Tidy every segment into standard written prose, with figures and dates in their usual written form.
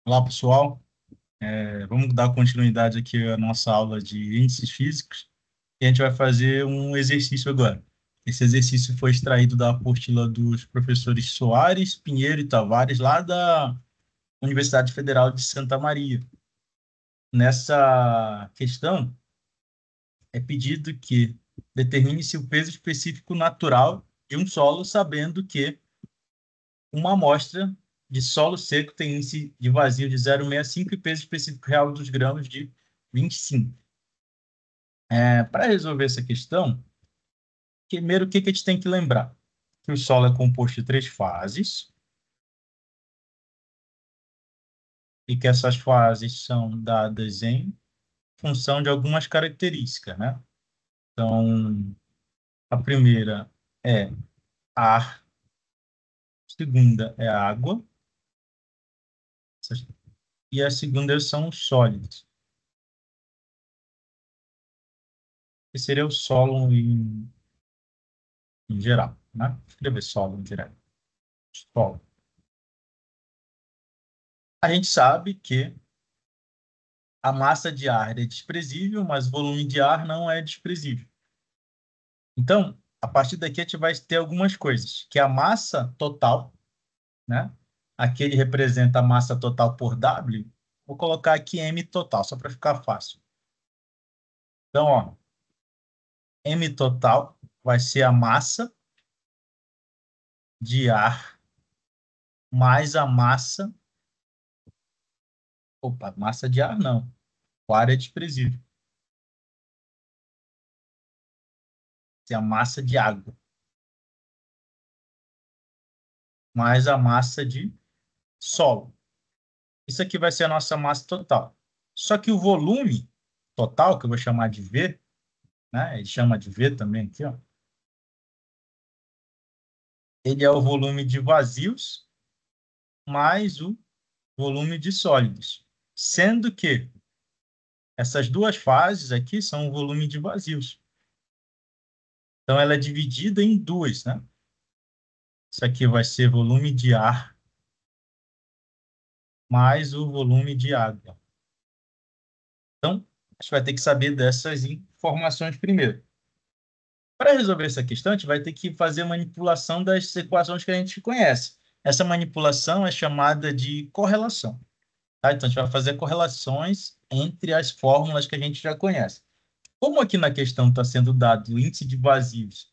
Olá, pessoal. Vamos dar continuidade aqui à nossa aula de índices físicos e a gente vai fazer um exercício agora. Esse exercício foi extraído da apostila dos professores Soares, Pinheiro e Tavares, lá da Universidade Federal de Santa Maria. Nessa questão, é pedido que determine-se o peso específico natural de um solo, sabendo que uma amostra de solo seco tem índice de vazio de 0,65 e peso específico real dos grãos de 25. Para resolver essa questão, primeiro o que a gente tem que lembrar? Que o solo é composto de três fases e que essas fases são dadas em função de algumas características, né? Então, a primeira é ar, a segunda é água e a segunda são os sólidos. Que seria o solo em geral, né? Vou escrever solo em geral. Solo. A gente sabe que a massa de ar é desprezível, mas o volume de ar não é desprezível. Então, a partir daqui a gente vai ter algumas coisas, que a massa total, né? Aqui ele representa a massa total por W. Vou colocar aqui M total, só para ficar fácil. Então, ó, M total vai ser a massa de ar mais a massa... Opa, massa de ar não. O ar é desprezível. É a massa de água mais a massa de solo. Isso aqui vai ser a nossa massa total. Só que o volume total, que eu vou chamar de V, né? Ele chama de V também aqui, ó. Ele é o volume de vazios mais o volume de sólidos. Sendo que essas duas fases aqui são o volume de vazios. Então, ela é dividida em duas, né? Isso aqui vai ser volume de ar mais o volume de água. Então, a gente vai ter que saber dessas informações primeiro. Para resolver essa questão, a gente vai ter que fazer manipulação das equações que a gente conhece. Essa manipulação é chamada de correlação. Tá? Então, a gente vai fazer correlações entre as fórmulas que a gente já conhece. Como aqui na questão está sendo dado o índice de vazios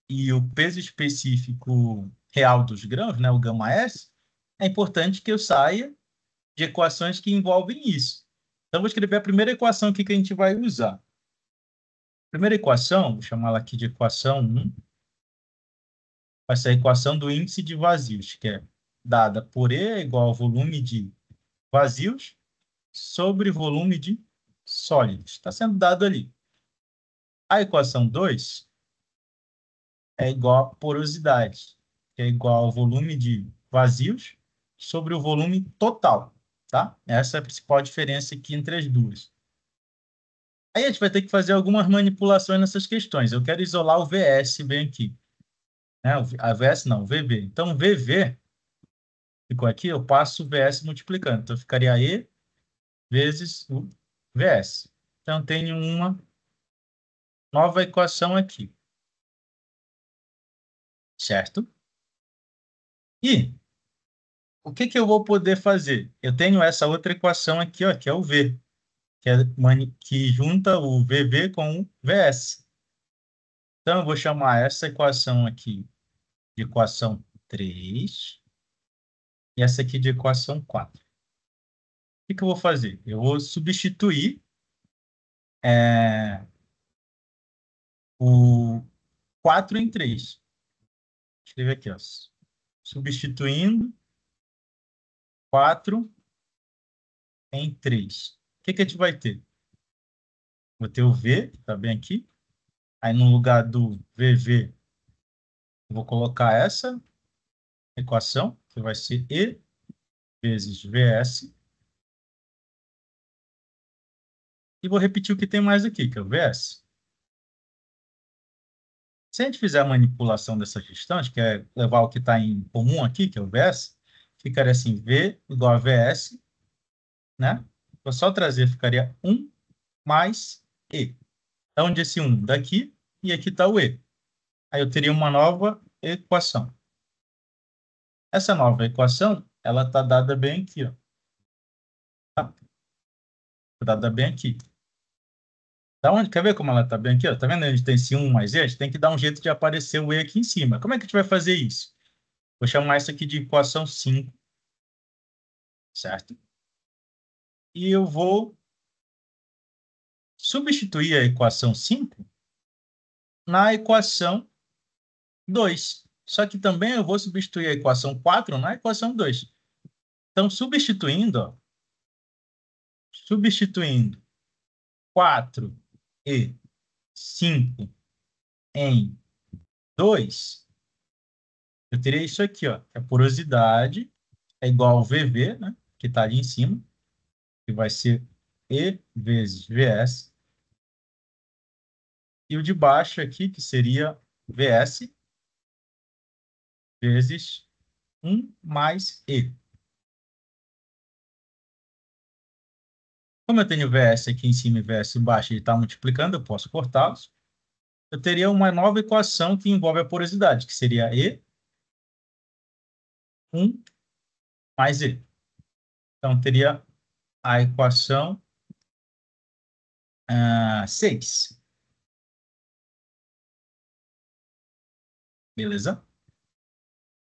e o peso específico real dos grãos, né, o γS, é importante que eu saia de equações que envolvem isso. Então, vou escrever a primeira equação aqui que a gente vai usar. Primeira equação, vou chamar ela aqui de equação 1, vai ser a equação do índice de vazios, que é dada por E igual ao volume de vazios sobre volume de sólidos. Está sendo dado ali. A equação 2 é igual a porosidade, que é igual ao volume de vazios sobre o volume total. Tá? Essa é a principal diferença aqui entre as duas. Aí a gente vai ter que fazer algumas manipulações nessas questões. Eu quero isolar o VS bem aqui. Né? A VS não, o VV. Então, o VV ficou aqui, eu passo o VS multiplicando. Então, ficaria E vezes o VS. Então, tenho uma nova equação aqui. Certo? E o que eu vou poder fazer? Eu tenho essa outra equação aqui, ó, que é o V, que junta o VV com o VS. Então, eu vou chamar essa equação aqui de equação 3 e essa aqui de equação 4. O que eu vou fazer? Eu vou substituir é, o 4 em 3. Escrever aqui, ó. Substituindo 4 em 3. O que a gente vai ter? Vou ter o V, tá bem aqui. Aí, no lugar do VV, eu vou colocar essa equação, que vai ser E vezes VS. E vou repetir o que tem mais aqui, que é o VS. Se a gente fizer a manipulação dessa questão, a gente quer levar o que está em comum aqui, que é o VS, ficaria assim, V igual a VS né? Vou só trazer, ficaria 1 mais E. Da onde esse 1? Daqui, e aqui está o E. Aí eu teria uma nova equação. Essa nova equação, ela está dada bem aqui, ó. Tá? Tá dada bem aqui. Da onde? Quer ver como ela está bem aqui? Ó? Tá vendo onde tem esse 1 mais E? A gente tem que dar um jeito de aparecer o E aqui em cima. Como é que a gente vai fazer isso? Vou chamar isso aqui de equação 5, certo? E eu vou substituir a equação 5 na equação 2. Só que também eu vou substituir a equação 4 na equação 2. Então, substituindo 4 e 5 em 2, eu teria isso aqui, ó. A porosidade é igual ao VV, né, que está ali em cima, que vai ser E vezes VS. E o de baixo aqui, que seria VS vezes 1 mais E. Como eu tenho VS aqui em cima e VS embaixo e está multiplicando, eu posso cortá-los. Eu teria uma nova equação que envolve a porosidade, que seria E1 mais E. Então, teria a equação 6. Beleza?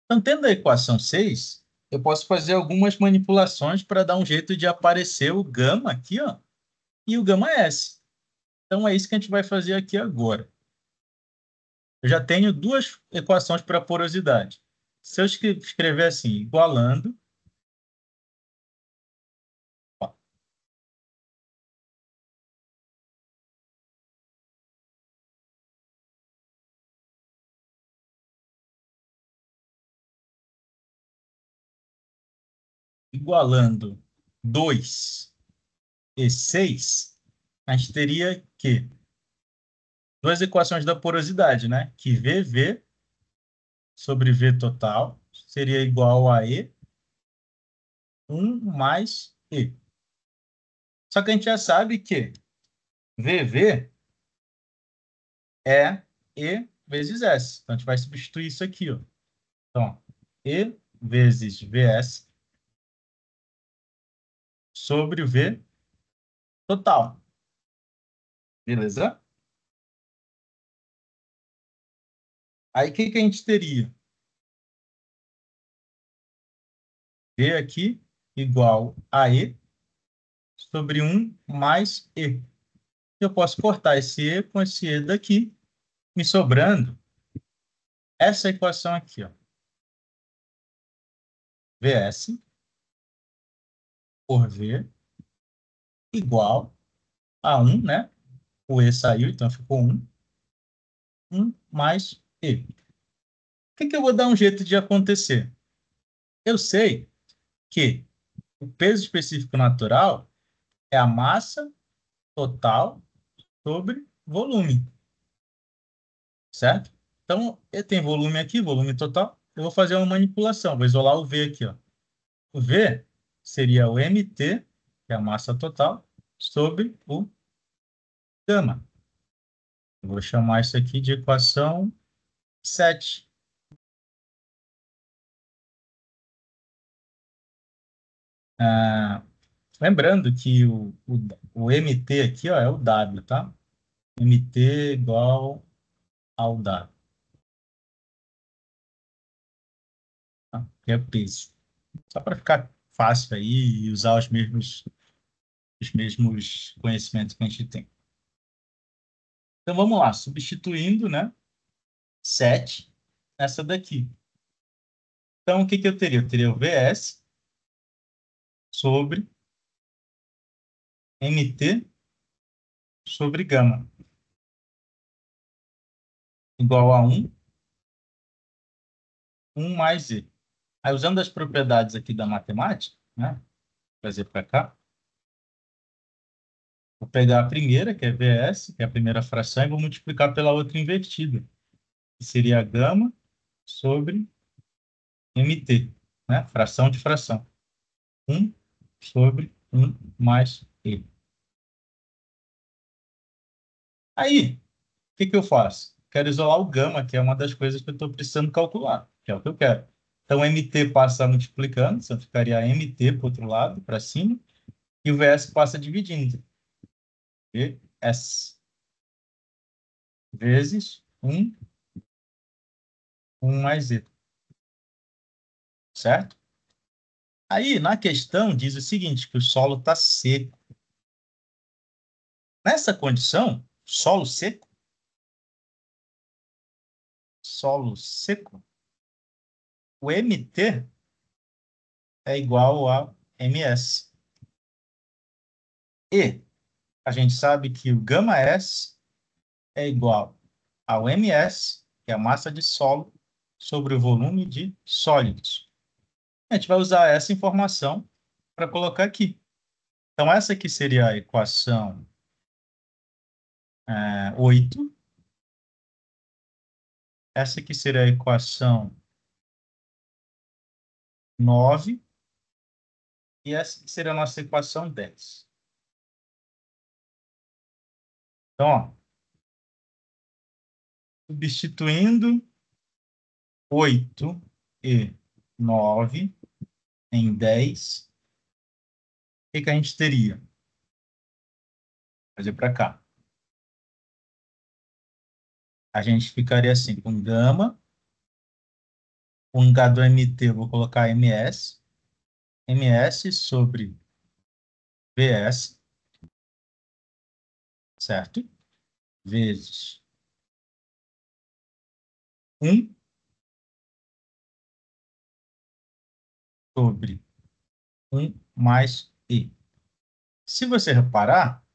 Então, tendo a equação 6, eu posso fazer algumas manipulações para dar um jeito de aparecer o gama aqui, ó, e o gama S. Então, é isso que a gente vai fazer aqui agora. Eu já tenho duas equações para porosidade. Se eu escrever assim, igualando, ó, igualando 2 e 6, a gente teria que duas equações da porosidade, né? Que VV sobre V total seria igual a E1 mais E. Só que a gente já sabe que VV é E vezes S. Então, a gente vai substituir isso aqui, ó. Então, E vezes VS sobre o V total. Beleza? Aí, o que que a gente teria? V aqui igual a E sobre 1 mais E. Eu posso cortar esse E com esse E daqui, me sobrando essa equação aqui, ó. VS por V igual a 1, né? O E saiu, então ficou 1 mais E. O que que eu vou dar um jeito de acontecer? Eu sei que o peso específico natural é a massa total sobre volume, certo? Então, eu tenho volume aqui, volume total. Eu vou fazer uma manipulação, vou isolar o V aqui, ó. O V seria o MT, que é a massa total, sobre o gama. Eu vou chamar isso aqui de equação 7. Ah, lembrando que o MT aqui, ó, é o W, tá? MT igual ao W, tá? Que é peso. Só para ficar fácil aí e usar os mesmos conhecimentos que a gente tem. Então, vamos lá. Substituindo, né? 7 nessa daqui. Então, o que que eu teria? Eu teria o VS sobre MT sobre gama igual a 1 mais E. Aí, usando as propriedades aqui da matemática, né? Vou trazer para cá. Vou pegar a primeira, que é VS, que é a primeira fração, e vou multiplicar pela outra invertida, que seria gama sobre MT, né? Fração de fração. 1 sobre 1 mais E. Aí, o que eu faço? Quero isolar o gama, que é uma das coisas que eu estou precisando calcular, que é o que eu quero. Então, MT passa multiplicando, então ficaria MT para o outro lado, para cima, e o VS passa dividindo. VS vezes 1 mais E. Certo? Aí, na questão, diz o seguinte, que o solo está seco. Nessa condição, solo seco, o MT é igual a MS. E a gente sabe que o gama S é igual ao MS, que é a massa de solo, sobre o volume de sólidos. A gente vai usar essa informação para colocar aqui. Então, essa aqui seria a equação 8. Essa aqui seria a equação 9. E essa aqui seria a nossa equação 10. Então, ó, substituindo 8 e 9 em 10, o que a gente teria? Vou fazer para cá. A gente ficaria assim, com gama, o lugar do MT eu vou colocar MS, MS sobre VS, certo? Vezes 1 sobre 1 mais E. Se você reparar,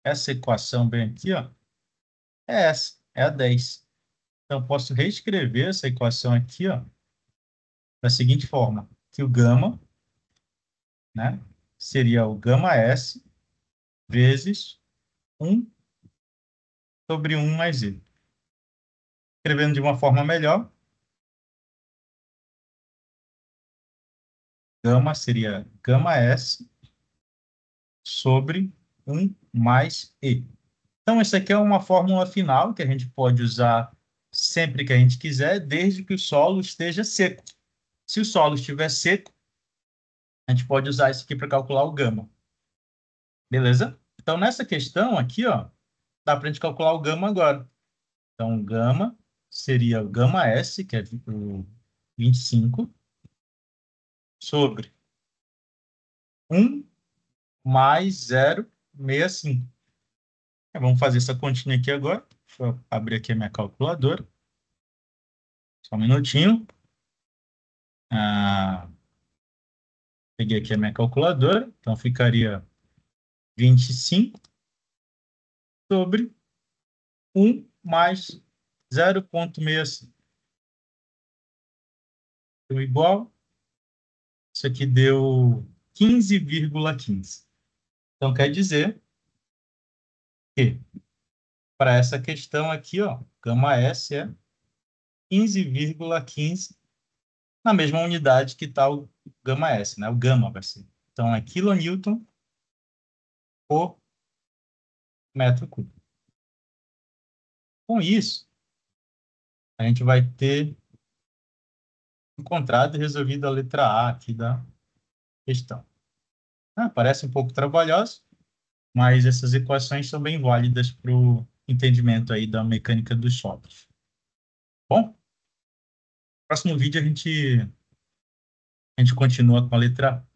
essa equação bem aqui, ó, é essa, é a 10. Então, eu posso reescrever essa equação aqui, ó, da seguinte forma, que o gama, né, seria o gama S vezes 1 sobre 1 mais E. Escrevendo de uma forma melhor, gama seria gama S sobre 1 mais E. Então, essa aqui é uma fórmula final que a gente pode usar sempre que a gente quiser, desde que o solo esteja seco. Se o solo estiver seco, a gente pode usar isso aqui para calcular o gama. Beleza? Então, nessa questão aqui, ó, dá para a gente calcular o gama agora. Então, o gama seria o gama S, que é o 25, sobre 1 mais 0,65. Vamos fazer essa continha aqui agora. Deixa eu abrir aqui a minha calculadora. Só um minutinho. Peguei aqui a minha calculadora. Então, ficaria 25 sobre 1 mais 0,65. Deu igual. Isso aqui deu 15,15. Então, quer dizer que para essa questão aqui, ó, gama S é 15,15 na mesma unidade que está o gama S, né? O gama vai ser. Então, é quilonewton por metro cúbico. Com isso, a gente vai ter encontrado e resolvido a letra A aqui da questão. Parece um pouco trabalhoso, mas essas equações são bem válidas para o entendimento aí da mecânica dos sólidos. Bom, no próximo vídeo a gente continua com a letra A.